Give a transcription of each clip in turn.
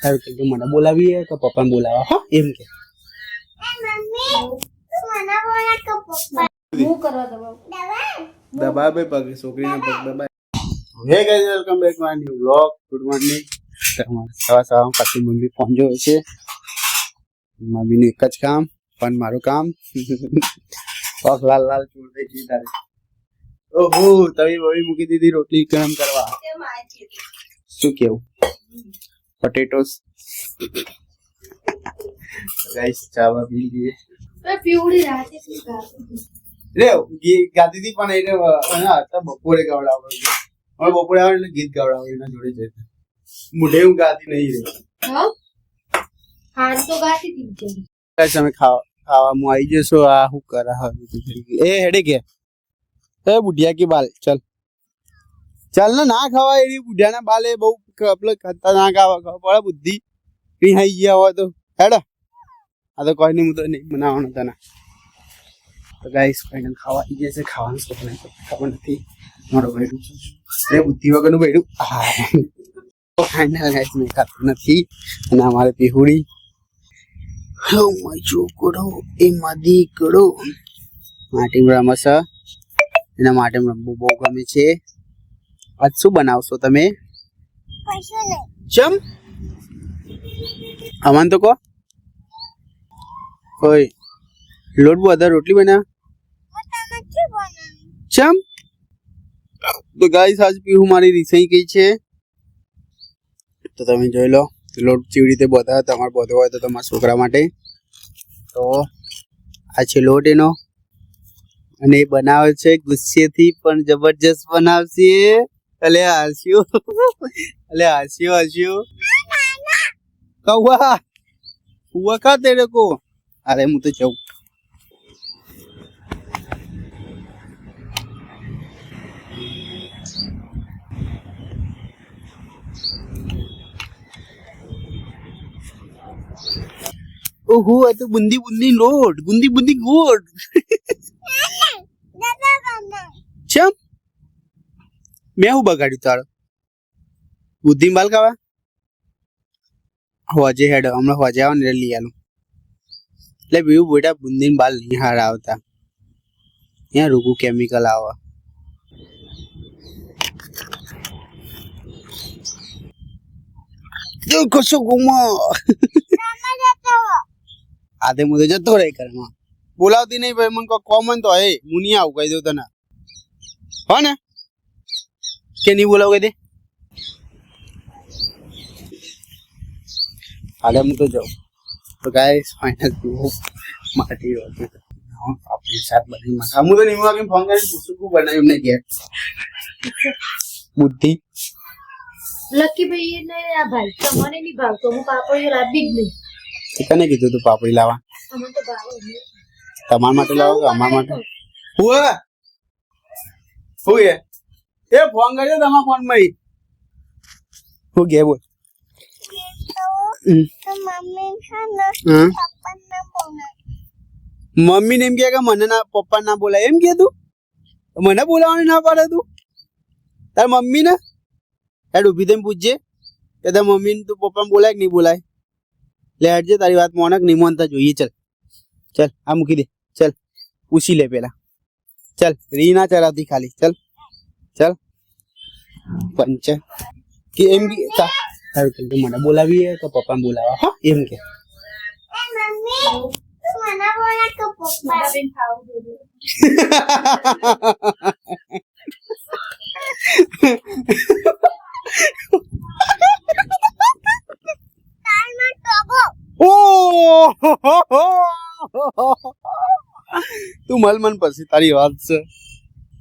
સારું કીધું મને બોલાવી કે પપ્પાને બોલાવા હો એમ કે દબા બે પગ છોકરીના પગ દબા hey guys welcome back my new vlog good morning સવા પાછી મમ્મી ફોન જોવે છે મમ્મીનું એક જ કામ પણ મારું કામ પગ લાલ લાલ ચૂર થઈ ગઈ તારે ઓહો તવી વળી મૂકી દીધી રોટલી ગરમ કરવા શું કેવું પોટેટોસ ગાઈસ ચાવા પી લીએ પ્યુરી રાતે શું રે ગાતી હતી પણ એટલે હતા બપોરે ગવડાવો હવે બપોરે આવે એટલે ગીત ગવડાવો એના જોડે છે મુઢે હું ગાતી નહીં રે હા તો ગાતી હતી ગાઈસ અમે ખાવામાં આવી જશો આ હું કરે હવે એ હેડે કે એ બુઢિયા की बाल चल चल ना खवा एडी बुढ़िया ना बाल ए बहु कपल खतरनाक आवा बड़ा बुद्धि कहीं हाई गया हो तो हेड आ तो कोई नहीं मुझे नहीं बनावनो था ना तो गाइस फाइनल खावा ई जैसे खाવાનું તો ખબર નથી મારો બેડું એ બુદ્ધિ વગરનું બેડું તો ફાઇનલ ગાઈસ મેં ખાતું નથી અને અમારે પીહુડી હો માય ચોકડો એ માદી કડો માટી રમસ એના માટે રમવું બહુ ગમે છે આજ શું બનાવશો તમે ચમ અમન તો કો ઓય લોટ બધા રોટલી બના ચમ તો ગાઈસ આજ પીહુ મારી રીસાઈ ગઈ છે તો તમે જોઈ લો લોટ કેવી રીતે બધા તમારે બધો હોય તો તમારા છોકરા માટે તો આ છે લોટ એનો અને એ બનાવે છે ગુસ્સેથી પણ જબરજસ્ત બનાવશે અલે હાસ્યો કૌવા હુआ का तेरे को अरे હું તો જાઉં ओहो ये तो बूंदी बूंदी लोट बूंदी बूंदी गोट चम मैं हूँ बगाड़ी तार बुद्धि बाल का होजे हेड हम होजे आओ ने लिया लो ले व्यू बेटा बुंदी बाल नहीं हार आवता यहाँ रुकू केमिकल आवा जो कसो घुमा आधे मुझे जतो रे करमा बोलावती नहीं भाई मन को कॉमन तो है मुनिया आऊ कह दो तना हो ने के नहीं बोलाओगे दे आगे मैं तो जाऊं तो गाइस फाइनल तो माटी होती है अपने साथ बनी मका मुझे नहीं हुआ कि फोन करके पूछू को बनाई हमने किया बुद्धि લકી ભાઈ ને આ ભાઈ તમને નહીં ભાવતો હું પાપડી લાવી જ નહીં કને કીધું તું પાપડી લાવવા અમને તો ભાવે નહીં તમાર માટે લાવો કે અમાર માટે હુએ હુએ એ ફોન કર્યો તમારા ફોન માં હું ગે બોલ તો મમ્મી ખાના પપ્પા ના બોલા મમ્મી ને એમ કે મને ના પપ્પા ના બોલાય એમ કે તું મને બોલાવવાની ના પાડે તું તાર મમ્મી ને હેડ ઉભી થઈને પૂછજે કે તાર મમ્મી ને તું પપ્પા બોલાય કે નહીં બોલાય લે હેડજે તારી વાત મોનક નહીં મોનતા જોઈએ ચલ चल आ मुकी दे चल पूछी ले पहला चल रीना चलाती खाली चल चल पंच कि एम भी था सारू कીધું મને બોલાવી કે પપ્પાને બોલાવા હા એમ કે મમ્મી તું મને બોલા તો પપ્પા બેન ખાવું દે તાર માં ટોગો ओ તું મલ મન પછી તારી વાત છે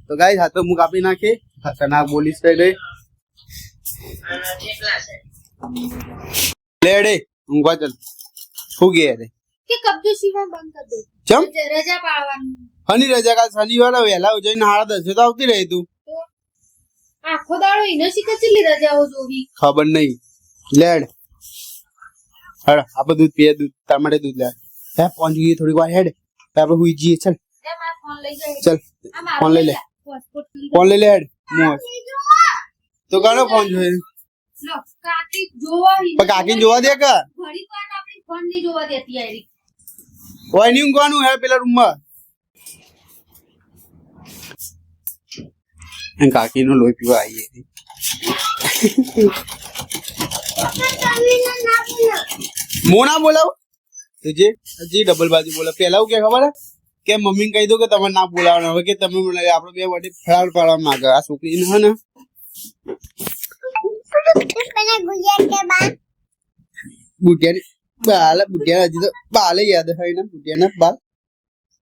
તો ગાઈસ હા તો હું કાપી નાખી ખતરનાક બોલીશ થઈ ગઈ લેડે ઊંઘવા ચલ હું ગયા રે કે કબજો સિવાય બંધ કર દે ચમ રજા પાડવાની હની રજા કાલ શનિવાર વહેલા જઈને 10:30 તો આવતી રહી તું આખો દાડો ઇને શીખે ચલી રજાઓ જોવી ખબર નહીં લેડ હેડ આપણે દૂધ પીએ દૂધ તાર માટે દૂધ લે હે ફોન જોઈએ થોડી વાર હેડ આપણે હુઈ જઈએ ચલ એ માર ફોન લઈ જાય ચલ ફોન લઈ લે ફોન લઈ લે હેડ મોસ તો કાનો ફોન જોઈએ લો કાકી જોવા પણ કાકી જોવા દે કે ઘડી વાર આપણી ફોન નહીં જોવા દેતી આયરી ઓય ની ઊંઘવાનું હે પેલા રૂમમાં કાકી નો લોહી પીવા આવીએ મોના બોલાવ જે હજી ડબલ બાજુ બોલે પેલા હું કે ખબર હે કે મમ્મી કહી દો કે તમે ના બોલાવવાનું હવે કે તમે બોલાવે આપણે બે વડે ફરાળ પાડવા માંગે આ છોકરી હે ને બુટિયાની બુટિયા હજી તો બાલે યાદ હોય ને બુટિયાના બાલ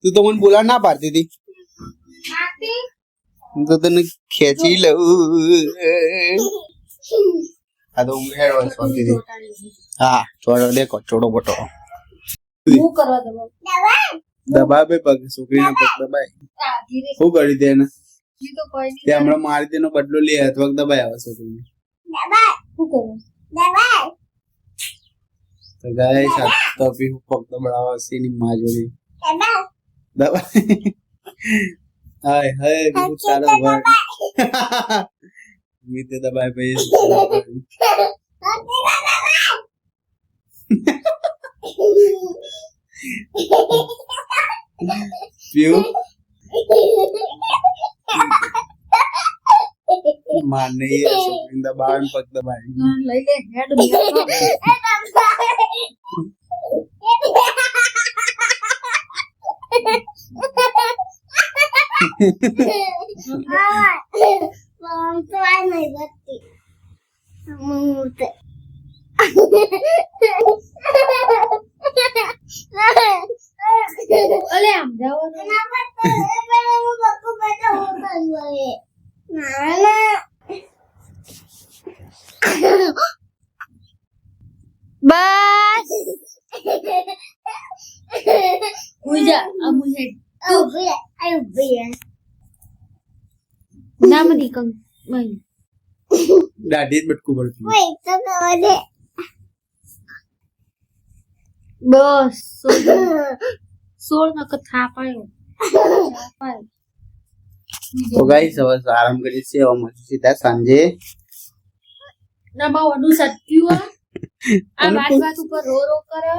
તું તો મને બોલાવ ના પાડતી હતી કાકી હું તો તને ખેંચી લઉં આ તો ઊંઘ હેડ હોય શાંતિથી હા ચોડો દેખો ચોડો બોટો હું કરવા દઉં દબાવે પગ છોકરીના પગ દબાય ધીરે શું કરી દે એને ઈ તો કોઈ તે હમણાં મારી તેનો બદલો લે અથવા દબાય આવે છોકરીને શું કરું તો ગાય સાત તો બી હું પગ દબાવા સીની માં જોડી દબાય હાય હાય બહુ સારો વર્ડ મીતે દબાય ભાઈ પીયુ માન નહીં है છોકરી દબાવ પગ દબાય લઈ લે હેડ મેલો અલે આમ જવાનું બસ હુઈ જા આ મુજે ના મની કંગ મઈ દાઢી જ બટકું પડતું બસ સોળ નક થાપાયો તો ગાઈસ હવે આરામ કરી છે હવે મળીશું સીધા સાંજે ના બા વડું સત્યું આ વાત ઉપર રો રો કરે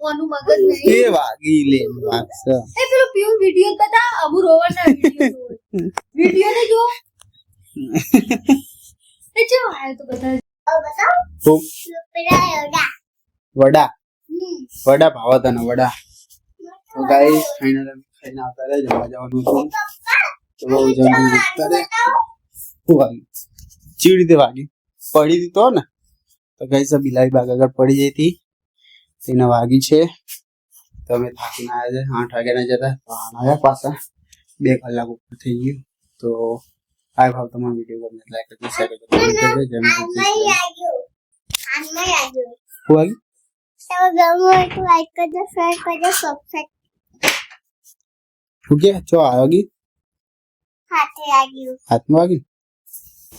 ઓનું મગજ નહીં એ વાગી લે વાગસ એ પેલો પ્યોર વિડિયો બતા અબુ રોવાના વિડિયો ને જો એ જો આયો તો બતા ખૂબ વડા વડા ભાવ તને વડા તો ગાઈસ ફાઇનલ ખાઈને આવતા રહે જમવા જવાનું હતું તો બહુ જલ્દી ઉઠતા રે શું વાગી ચીવી રીતે વાગી પડી હતી તો ને તો ગાઈસ બિલાડી બાગ આગળ પડી જઈ હતી તેને વાગી છે તો અમે થાકીને આવ્યા છે 8 વાગ્યાના જતા તો આવ્યા પાછા 2 કલાક ઉપર થઈ ગયું તો આ ભાવ તમારો વિડીયો ગમે લાઈક કરજો શેર કરજો કમેન્ટ કરજો જય માતાજી શું વાગી શું કે ચો આવી હાથમાં વાગી